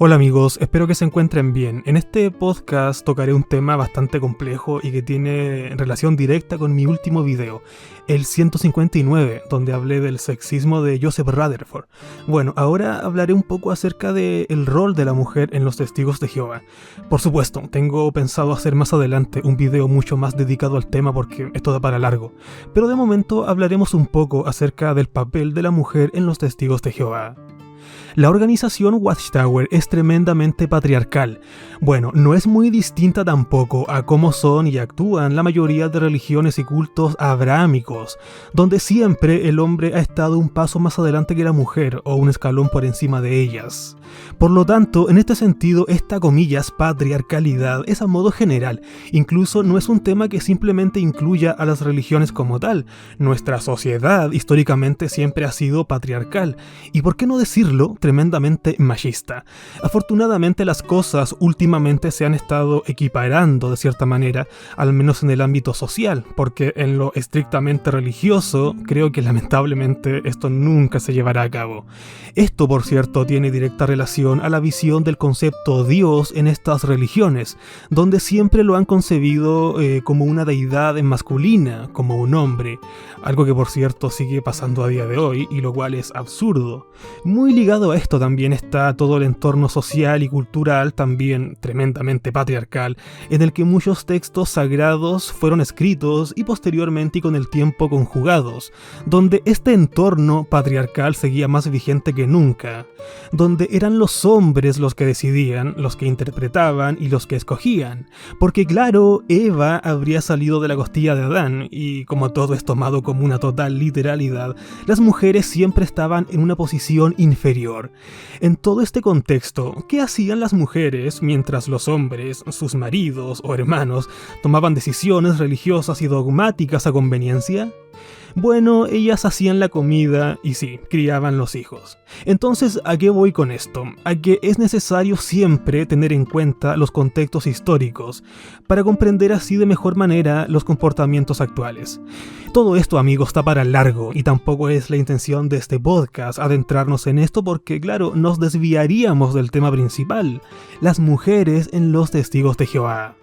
Hola amigos, espero que se encuentren bien. En este podcast tocaré un tema bastante complejo y que tiene relación directa con mi último video, el 159, donde hablé del sexismo de Joseph Rutherford. Bueno, ahora hablaré un poco acerca del rol de la mujer en los testigos de Jehová. Por supuesto, tengo pensado hacer más adelante un video mucho más dedicado al tema porque esto da para largo, pero de momento hablaremos un poco acerca del papel de la mujer en los testigos de Jehová. La organización Watchtower es tremendamente patriarcal. Bueno, no es muy distinta tampoco a cómo son y actúan la mayoría de religiones y cultos abrahámicos, donde siempre el hombre ha estado un paso más adelante que la mujer o un escalón por encima de ellas. Por lo tanto, en este sentido, esta comillas patriarcalidad es a modo general, incluso no es un tema que simplemente incluya a las religiones como tal. Nuestra sociedad históricamente siempre ha sido patriarcal, y por qué no decirlo, tremendamente machista. Afortunadamente las cosas últimamente se han estado equiparando de cierta manera, al menos en el ámbito social, porque en lo estrictamente religioso creo que lamentablemente esto nunca se llevará a cabo. Esto, por cierto, tiene directa relación a la visión del concepto Dios en estas religiones, donde siempre lo han concebido como una deidad masculina, como un hombre, algo que por cierto sigue pasando a día de hoy y lo cual es absurdo. Muy ligado a esto también está todo el entorno social y cultural, también tremendamente patriarcal, en el que muchos textos sagrados fueron escritos y posteriormente y con el tiempo conjugados, donde este entorno patriarcal seguía más vigente que nunca, donde eran los hombres los que decidían, los que interpretaban y los que escogían, porque claro, Eva habría salido de la costilla de Adán y como todo es tomado como una total literalidad, las mujeres siempre estaban en una posición inferior. En todo este contexto, ¿qué hacían las mujeres mientras los hombres, sus maridos o hermanos, tomaban decisiones religiosas y dogmáticas a conveniencia? Bueno, ellas hacían la comida y sí, criaban los hijos. Entonces, ¿a qué voy con esto? A que es necesario siempre tener en cuenta los contextos históricos para comprender así de mejor manera los comportamientos actuales. Todo esto, amigos, está para largo y tampoco es la intención de este podcast adentrarnos en esto porque, claro, nos desviaríamos del tema principal, las mujeres en los testigos de Jehová.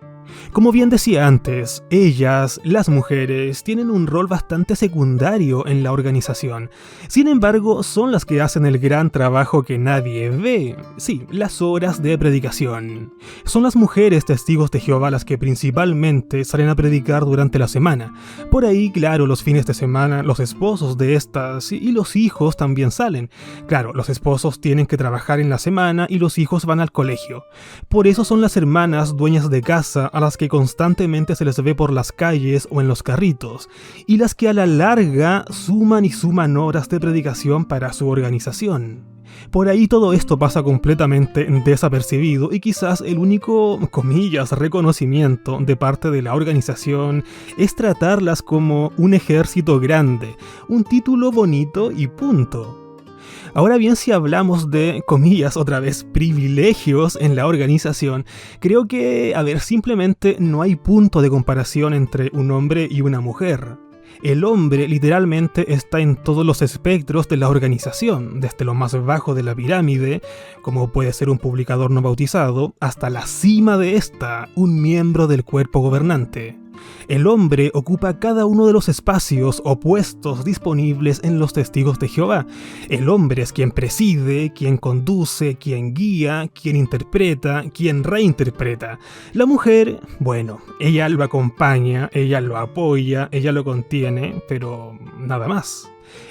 Como bien decía antes, ellas, las mujeres, tienen un rol bastante secundario en la organización. Sin embargo, son las que hacen el gran trabajo que nadie ve. Sí, las horas de predicación. Son las mujeres testigos de Jehová las que principalmente salen a predicar durante la semana. Por ahí, claro, los fines de semana, los esposos de estas y los hijos también salen. Claro, los esposos tienen que trabajar en la semana y los hijos van al colegio. Por eso son las hermanas dueñas de casa a las que constantemente se les ve por las calles o en los carritos, y las que a la larga suman y suman horas de predicación para su organización. Por ahí todo esto pasa completamente desapercibido y quizás el único, comillas, reconocimiento de parte de la organización es tratarlas como un ejército grande, un título bonito y punto. Ahora bien, si hablamos de, comillas, otra vez, privilegios en la organización, creo que, simplemente no hay punto de comparación entre un hombre y una mujer. El hombre literalmente está en todos los espectros de la organización, desde lo más bajo de la pirámide, como puede ser un publicador no bautizado, hasta la cima de esta, un miembro del cuerpo gobernante. El hombre ocupa cada uno de los espacios o puestos disponibles en los testigos de Jehová. El hombre es quien preside, quien conduce, quien guía, quien interpreta, quien reinterpreta. La mujer, bueno, ella lo acompaña, ella lo apoya, ella lo contiene, pero nada más.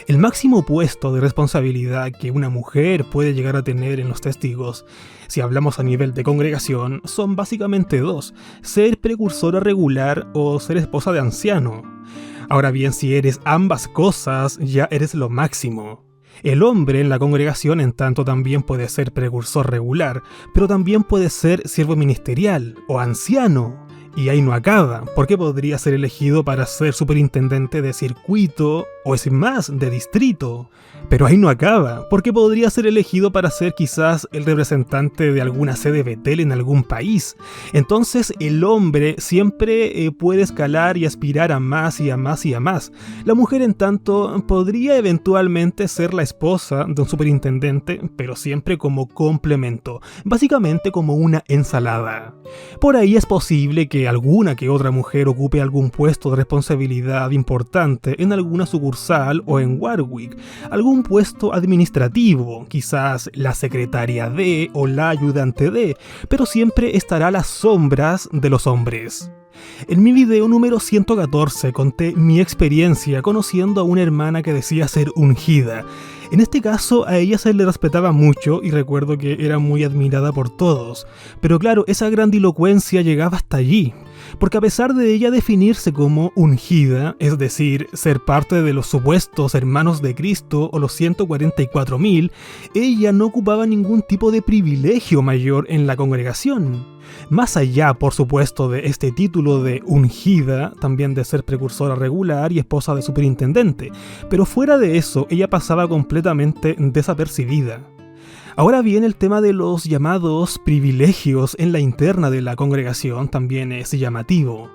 El máximo puesto de responsabilidad que una mujer puede llegar a tener en los testigos, si hablamos a nivel de congregación, son básicamente dos: ser precursora regular o ser esposa de anciano. Ahora bien, si eres ambas cosas, ya eres lo máximo. El hombre en la congregación en tanto también puede ser precursor regular, pero también puede ser siervo ministerial o anciano. Y ahí no acaba, porque podría ser elegido para ser superintendente de circuito o es más, de distrito. Pero ahí no acaba, porque podría ser elegido para ser quizás el representante de alguna sede Betel en algún país. Entonces el hombre siempre puede escalar y aspirar a más y a más y a más. La mujer en tanto podría eventualmente ser la esposa de un superintendente, pero siempre como complemento, básicamente como una ensalada. Por ahí es posible que alguna que otra mujer ocupe algún puesto de responsabilidad importante en alguna sucursal o en Warwick, algún puesto administrativo, quizás la secretaria de o la ayudante de, pero siempre estará a las sombras de los hombres. En mi video número 114 conté mi experiencia conociendo a una hermana que decía ser ungida. En este caso a ella se le respetaba mucho y recuerdo que era muy admirada por todos, pero claro, esa grandilocuencia llegaba hasta allí, porque a pesar de ella definirse como ungida, es decir, ser parte de los supuestos hermanos de Cristo o los 144.000, ella no ocupaba ningún tipo de privilegio mayor en la congregación. Más allá, por supuesto, de este título de ungida, también de ser precursora regular y esposa de superintendente, pero fuera de eso, ella pasaba completamente desapercibida. Ahora bien, el tema de los llamados privilegios en la interna de la congregación también es llamativo.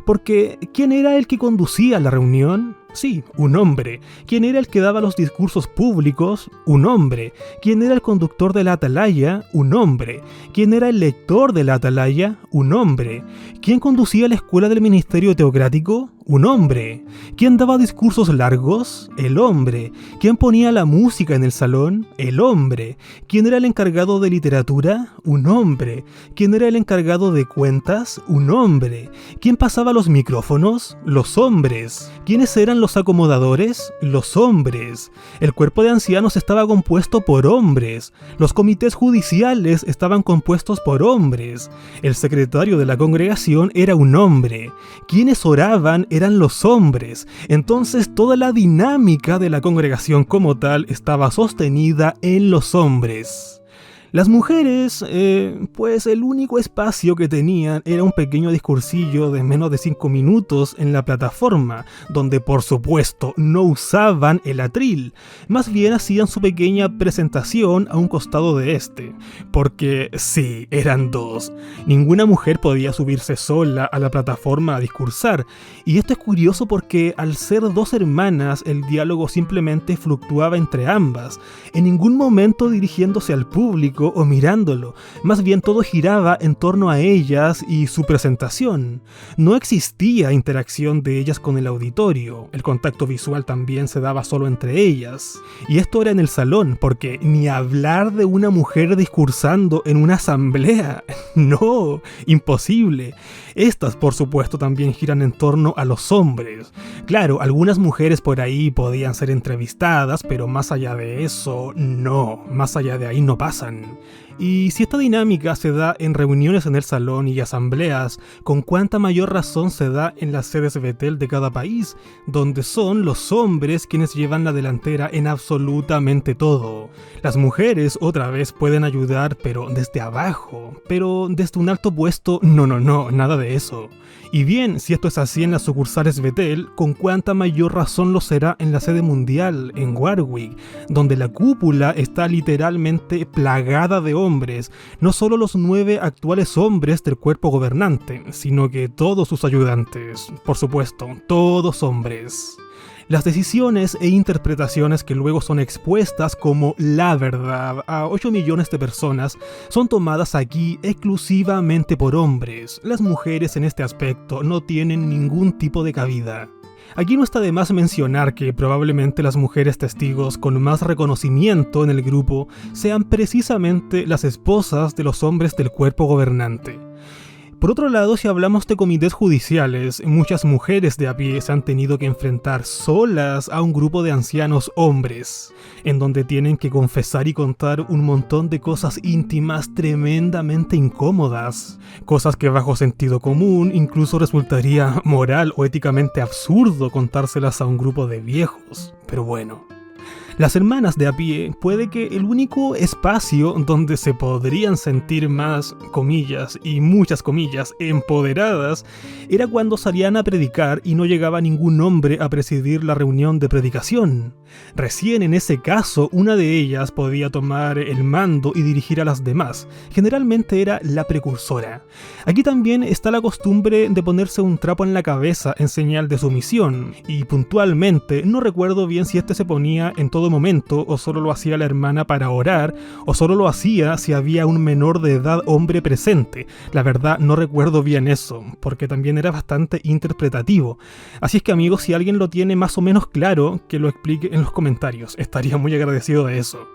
Porque, ¿quién era el que conducía la reunión? Sí, un hombre. ¿Quién era el que daba los discursos públicos? Un hombre. ¿Quién era el conductor de la atalaya? Un hombre. ¿Quién era el lector de la atalaya? Un hombre. ¿Quién conducía la escuela del ministerio teocrático? Un hombre. ¿Quién daba discursos largos? El hombre. ¿Quién ponía la música en el salón? El hombre. ¿Quién era el encargado de literatura? Un hombre. ¿Quién era el encargado de cuentas? Un hombre. ¿Quién pasaba los micrófonos? Los hombres. ¿Quiénes eran los acomodadores? Los hombres. El cuerpo de ancianos estaba compuesto por hombres. Los comités judiciales estaban compuestos por hombres. El secretario de la congregación era un hombre. Quienes oraban eran los hombres. Entonces toda la dinámica de la congregación como tal estaba sostenida en los hombres. Las mujeres, pues el único espacio que tenían era un pequeño discursillo de menos de 5 minutos en la plataforma, donde por supuesto no usaban el atril, más bien hacían su pequeña presentación a un costado de este, porque sí, eran dos. Ninguna mujer podía subirse sola a la plataforma a discursar, y esto es curioso porque al ser dos hermanas el diálogo simplemente fluctuaba entre ambas, en ningún momento dirigiéndose al público o mirándolo, más bien todo giraba en torno a ellas y su presentación. No existía interacción de ellas con el auditorio, el contacto visual también se daba solo entre ellas. Y esto era en el salón, porque ni hablar de una mujer discursando en una asamblea, no, imposible. Estas, por supuesto, también giran en torno a los hombres. Claro, algunas mujeres por ahí podían ser entrevistadas, pero más allá de eso, no, más allá de ahí no pasan. Y si esta dinámica se da en reuniones en el salón y asambleas, ¿con cuánta mayor razón se da en las sedes Betel de cada país, donde son los hombres quienes llevan la delantera en absolutamente todo? Las mujeres otra vez pueden ayudar, pero desde abajo, pero desde un alto puesto, no, nada de eso. Y bien, si esto es así en las sucursales Betel, ¿con cuánta mayor razón lo será en la sede mundial, en Warwick, donde la cúpula está literalmente plagada de hombres, no solo los 9 actuales hombres del cuerpo gobernante, sino que todos sus ayudantes, por supuesto, todos hombres. Las decisiones e interpretaciones que luego son expuestas como la verdad a 8 millones de personas son tomadas aquí exclusivamente por hombres. Las mujeres en este aspecto no tienen ningún tipo de cabida. Aquí no está de más mencionar que probablemente las mujeres testigos con más reconocimiento en el grupo sean precisamente las esposas de los hombres del cuerpo gobernante. Por otro lado, si hablamos de comités judiciales, muchas mujeres de a pie se han tenido que enfrentar solas a un grupo de ancianos hombres, en donde tienen que confesar y contar un montón de cosas íntimas tremendamente incómodas, cosas que bajo sentido común incluso resultaría moral o éticamente absurdo contárselas a un grupo de viejos, pero bueno. Las hermanas de a pie puede que el único espacio donde se podrían sentir más, comillas y muchas comillas, empoderadas, era cuando salían a predicar y no llegaba ningún hombre a presidir la reunión de predicación. Recién en ese caso, una de ellas podía tomar el mando y dirigir a las demás. Generalmente era la precursora. Aquí también está la costumbre de ponerse un trapo en la cabeza en señal de sumisión, y puntualmente no recuerdo bien si este se ponía en todo momento o solo lo hacía la hermana para orar, o solo lo hacía si había un menor de edad hombre presente. La verdad no recuerdo bien eso, porque también era bastante interpretativo. Así es que amigos, si alguien lo tiene más o menos claro, que lo explique en los comentarios, estaría muy agradecido de eso.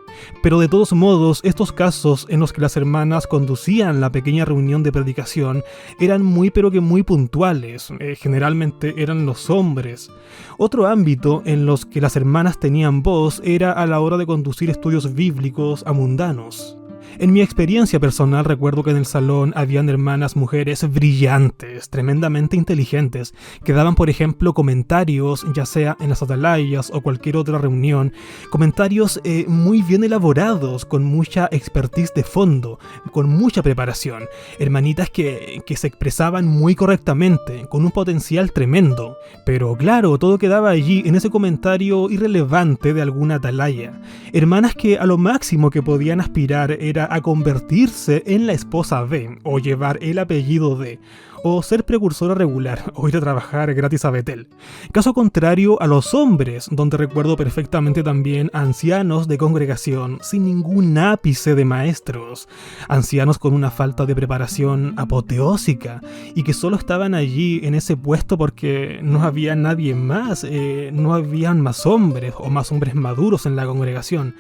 Pero de todos modos, estos casos en los que las hermanas conducían la pequeña reunión de predicación eran muy pero que muy puntuales, generalmente eran los hombres. Otro ámbito en los que las hermanas tenían voz era a la hora de conducir estudios bíblicos a mundanos. En mi experiencia personal recuerdo que en el salón habían hermanas mujeres brillantes, tremendamente inteligentes, que daban por ejemplo comentarios, ya sea en las atalayas o cualquier otra reunión, comentarios muy bien elaborados, con mucha expertise de fondo, con mucha preparación, hermanitas que se expresaban muy correctamente, con un potencial tremendo. Pero claro, todo quedaba allí en ese comentario irrelevante de alguna atalaya. Hermanas que a lo máximo que podían aspirar era a convertirse en la esposa de, o llevar el apellido de, o ser precursora regular, o ir a trabajar gratis a Betel. Caso contrario a los hombres, donde recuerdo perfectamente también ancianos de congregación sin ningún ápice de maestros, ancianos con una falta de preparación apoteósica, y que solo estaban allí en ese puesto porque no había nadie más, no habían más hombres, o más hombres maduros en la congregación.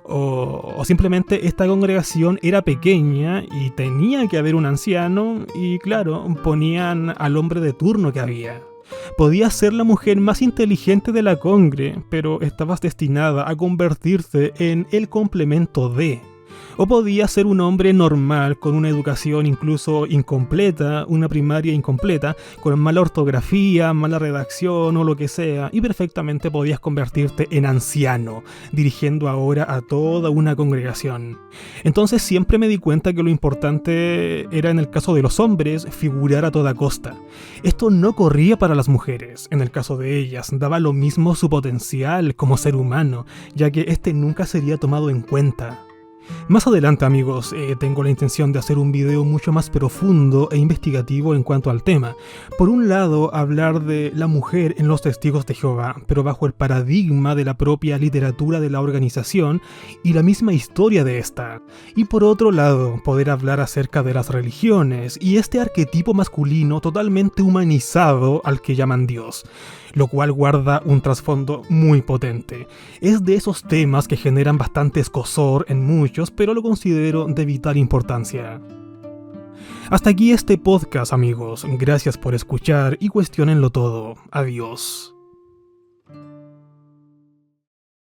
O simplemente esta congregación era pequeña y tenía que haber un anciano y claro, ponían al hombre de turno que había. Podías ser la mujer más inteligente de la congre, pero estabas destinada a convertirse en el complemento de. O podía ser un hombre normal, con una educación incluso incompleta, una primaria incompleta, con mala ortografía, mala redacción o lo que sea, y perfectamente podías convertirte en anciano, dirigiendo ahora a toda una congregación. Entonces siempre me di cuenta que lo importante era, en el caso de los hombres, figurar a toda costa. Esto no corría para las mujeres. En el caso de ellas, daba lo mismo su potencial como ser humano, ya que este nunca sería tomado en cuenta. Más adelante amigos, tengo la intención de hacer un video mucho más profundo e investigativo en cuanto al tema. Por un lado, hablar de la mujer en los testigos de Jehová, pero bajo el paradigma de la propia literatura de la organización y la misma historia de esta. Y por otro lado, poder hablar acerca de las religiones y este arquetipo masculino totalmente humanizado al que llaman Dios, lo cual guarda un trasfondo muy potente. Es de esos temas que generan bastante escozor en muchos, pero lo considero de vital importancia. Hasta aquí este podcast amigos, gracias por escuchar y cuestionenlo todo. Adiós.